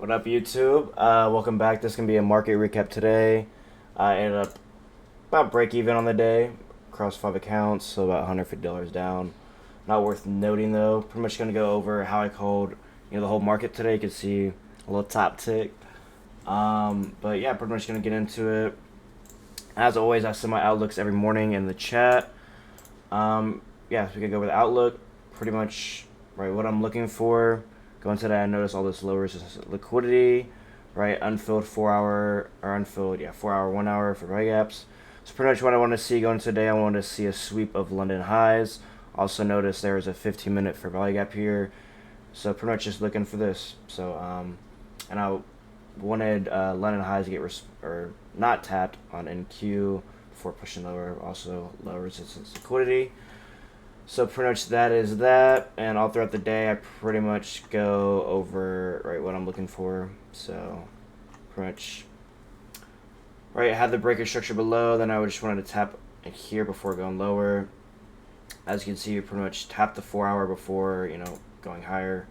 What up, YouTube? Welcome back. This is gonna be a market recap today. I ended up about break even on the day, across 5 accounts, so about $150 down. Not worth noting though. Pretty much gonna go over how I called, the whole market today. You can see a little top tick. But yeah, pretty much gonna get into it. As always, I send my outlooks every morning in the chat. Yeah, so we can go over the outlook. Pretty much right what I'm looking for. Going to that, I notice all this low resistance liquidity, right? Unfilled 4 hour or unfilled, yeah, 4 hour, 1 hour for buy gaps. So pretty much what I want to see going today, I want to see a sweep of London highs. Also notice there is a 15-minute for value gap here. So pretty much just looking for this. So and I wanted London highs to get or not tapped on NQ before pushing lower. Also low resistance liquidity. So pretty much that is that, and all throughout the day I pretty much go over right what I'm looking for. So pretty much right, I had the breaker structure below, then I just wanted to tap here before going lower. As you can see, you pretty much tap the 4 hour before going higher.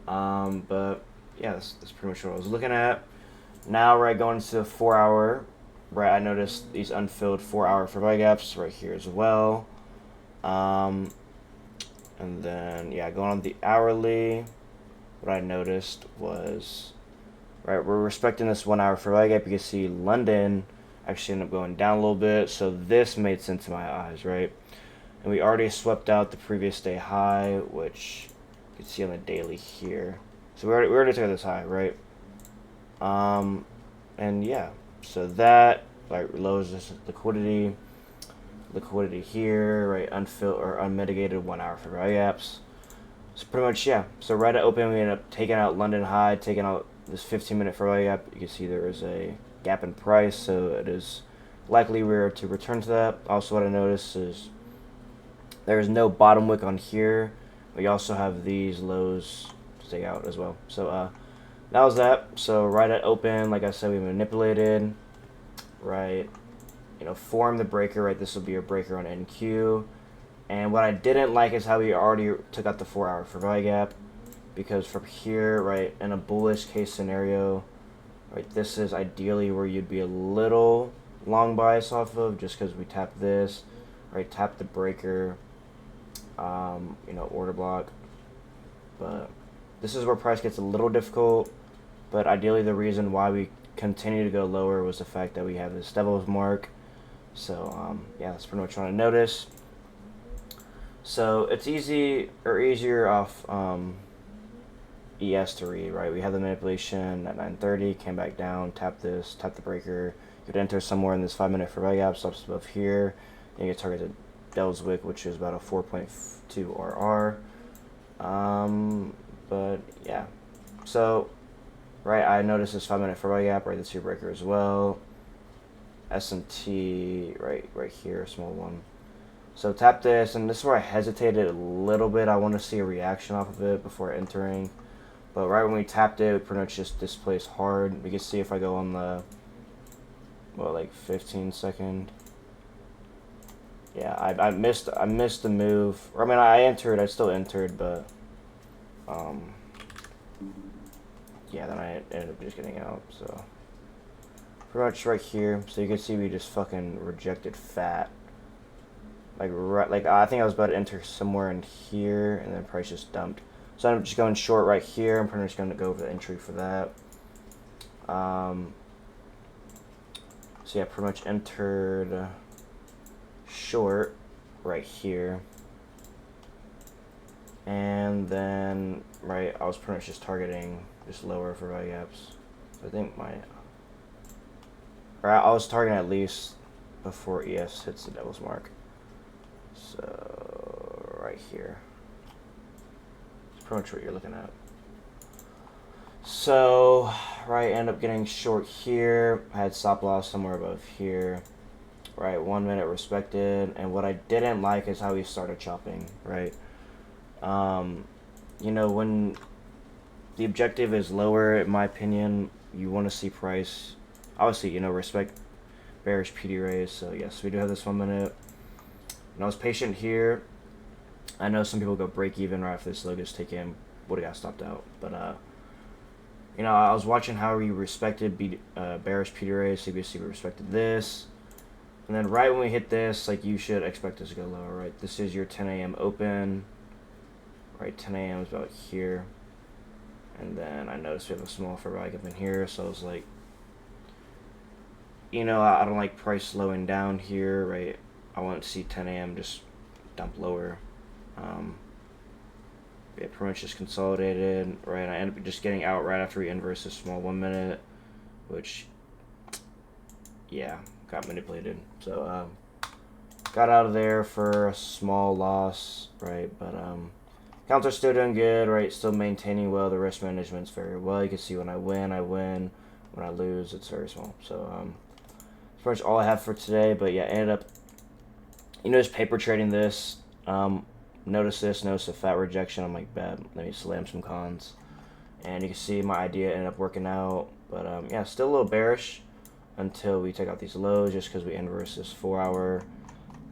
But yeah, that's pretty much what I was looking at. Now right, going into the 4 hour, right, I noticed these unfilled 4 hour for buy gaps right here as well. And then, yeah, going on the hourly, what I noticed was, right, we're respecting this 1 hour for leg gap. You can see London actually ended up going down a little bit. So this made sense in my eyes, right? And we already swept out the previous day high, which you can see on the daily here. So we already took this high, right? And yeah, so that, like, lowers this liquidity here, right? Unfilled or unmitigated 1 hour for value apps. So pretty much, yeah. So right at open, we ended up taking out London high, taking out this 15-minute for value gap. You can see there is a gap in price, so it is likely we're to return to that. Also, what I noticed is there is no bottom wick on here. We also have these lows to take out as well. So that was that. So right at open, like I said, we manipulated, right? Form the breaker, right? This will be a breaker on NQ. And what I didn't like is how we already took out the 4 hour for value gap, because from here, right, in a bullish case scenario, right, this is ideally where you'd be a little long bias off of, just because we tap this, right, tap the breaker, order block. But this is where price gets a little difficult. But ideally, the reason why we continue to go lower was the fact that we have this devil's mark. So yeah, that's pretty much what I noticed. So it's easier off ES to read, right? We had the manipulation at 9:30, came back down, tap this, tap the breaker. You could enter somewhere in this 5 minute for value gap, stops above here. Then you get targeted Devil's Wick, which is about a 4.2 RR. But yeah, so right, I noticed this 5 minute for value gap, right? This your breaker as well. S&T right here, a small one. So tap this, and this is where I hesitated a little bit. I want to see a reaction off of it before entering. But right when we tapped it, we pretty much just displaced hard. We can see if I go on the, like 15-second. Yeah, I missed the move. I mean, I still entered, but yeah, then I ended up just getting out. So pretty much right here. So you can see we just fucking rejected fat. Like I think I was about to enter somewhere in here, and then price just dumped. So I'm just going short right here. I'm pretty much going to go over the entry for that. So yeah, pretty much entered short right here. And then, right, I was pretty much just targeting just lower for value gaps. So I think I was targeting at least before ES hits the devil's mark. So right here. It's pretty much what you're looking at. So right, end up getting short here. I had stop loss somewhere above here. Right, 1 minute respected. And what I didn't like is how he started chopping, right? When the objective is lower, in my opinion, you want to see price. Obviously, respect bearish PD raise. So yes, we do have this 1 minute. And I was patient here. I know some people go break even right after this low gets taken. Would have got stopped out. But You know, I was watching how we respected bearish PDRA, CBSC, we respected this. And then right when we hit this, like, you should expect us to go lower, right? This is your 10 a.m. open. Right, 10 a.m. is about here. And then I noticed we have a small fair value up in here, so I was like, you know, I don't like price slowing down here, right? I want to see 10 a.m. just dump lower. It pretty much just consolidated, right? I ended up just getting out right after we inverse a small 1 minute, which, yeah, got manipulated. So, got out of there for a small loss, right? But, counts are still doing good, right? Still maintaining well. The risk management's very well. You can see when I win, I win. When I lose, it's very small. So, that's pretty much all I have for today. But, yeah, ended up, you know, just paper trading this. Notice a fat rejection. I'm like, bad. Let me slam some cons. And you can see my idea ended up working out. But, yeah, still a little bearish until we take out these lows just because we inverse this 4 hour.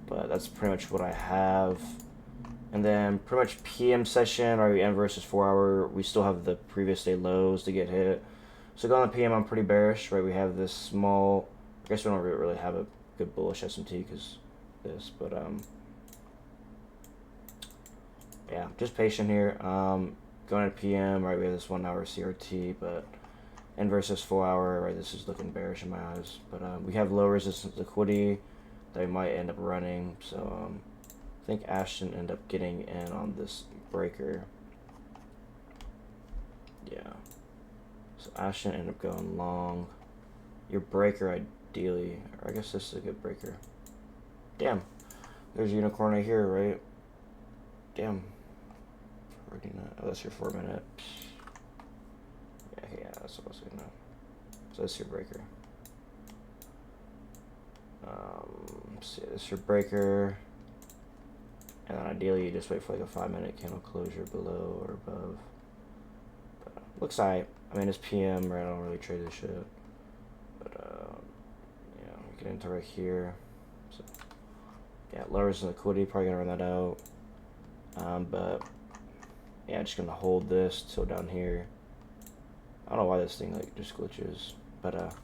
But that's pretty much what I have. And then pretty much PM session, or we inverse this 4 hour. We still have the previous day lows to get hit. So going on PM, I'm pretty bearish, right? We have this small, I guess we don't really have a good bullish S&T because this, but, yeah, just patient here. Going to PM, right, we have this 1 hour CRT, but inverse this 4 hour, right, this is looking bearish in my eyes. But we have low resistance liquidity that we might end up running. So I think Ashton ended up getting in on this breaker. Yeah. So Ashton ended up going long. Your breaker ideally, or I guess this is a good breaker. Damn. There's a unicorn right here, right? Damn. Oh, that's your 4 minute. Yeah, that's what I was gonna know. So that's your breaker. Let's see, this is your breaker. And then ideally you just wait for like a 5 minute candle closure below or above. But looks alright. I mean, it's PM, right? I don't really trade this shit. But yeah, we get into right here. So yeah, lowers the liquidity, probably gonna run that out. But yeah, just gonna hold this till down here. I don't know why this thing like just glitches, but that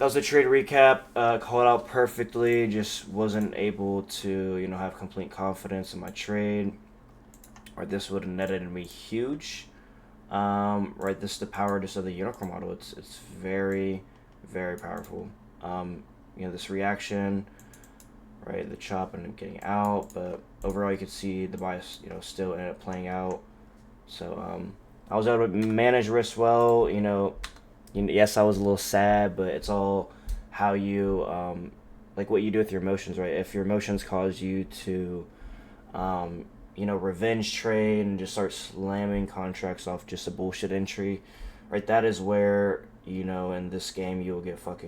was the trade recap. Called out perfectly. Just wasn't able to, you know, have complete confidence in my trade, or this would have netted me huge. Right, this is the power just of the unicorn model. It's very, very powerful. You know, this reaction, right, the chop and getting out, but overall you could see the bias, you know, still ended up playing out. So I was able to manage risk well. You know, yes, I was a little sad, but it's all how you like what you do with your emotions, right? If your emotions cause you to you know, revenge trade and just start slamming contracts off just a bullshit entry, right? That is where, you know, in this game you get fucked,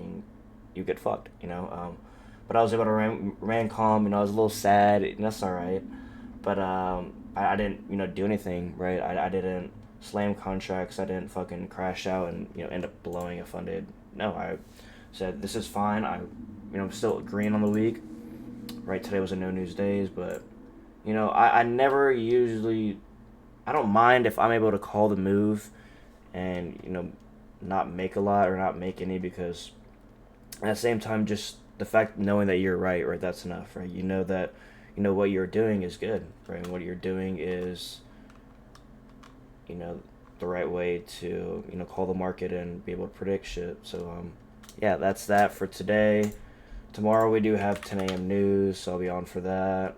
you know. But I was able to ran calm. You know, I was a little sad, and that's all right. But I didn't, you know, do anything, right? I didn't slam contracts. I didn't fucking crash out and, you know, end up blowing a funded. No, I said this is fine. You know, I'm still green on the week, right? Today was a no news days, but you know, I never usually, I don't mind if I'm able to call the move and, you know, not make a lot or not make any, because at the same time, just the fact knowing that you're right, that's enough, right? You know that, you know, what you're doing is good, right? And what you're doing is, you know, the right way to, you know, call the market and be able to predict shit. So, yeah, that's that for today. Tomorrow we do have 10 a.m. news, so I'll be on for that.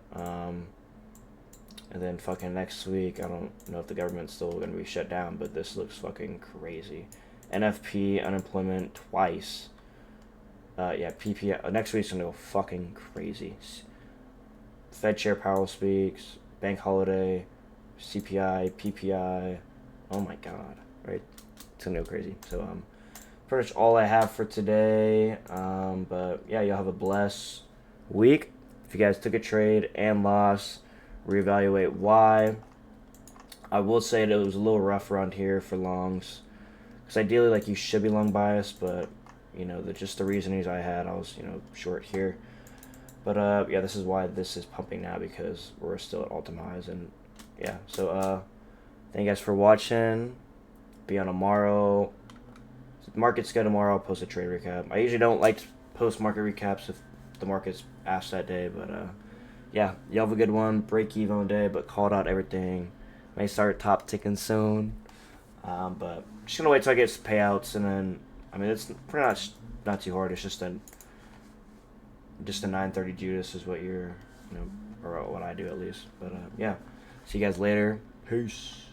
And then fucking next week, I don't know if the government's still going to be shut down, but this looks fucking crazy. NFP, unemployment twice. Yeah, PPI. Next week's going to go fucking crazy. Fed Chair Powell speaks, bank holiday, CPI, PPI. Oh my god, right? It's going to go crazy. So, pretty much all I have for today. But yeah, y'all have a blessed week. If you guys took a trade and lost, reevaluate why. I will say that it was a little rough around here for longs, because ideally, like, you should be long biased, but you know, just the reasonings I had, I was, you know, short here. But yeah, this is why this is pumping now, because we're still at all-time highs. And yeah, so thank you guys for watching. be on tomorrow. So the market's good tomorrow. I'll post a trade recap. I usually don't like to post market recaps if the market's asked that day, but yeah, y'all have a good one. Break even day, but called out everything. May start top ticking soon. But just gonna wait till I get payouts, and then I mean it's pretty not too hard. It's just a 930 Judas is what you're, or what I do at least. But yeah, see you guys later. Peace.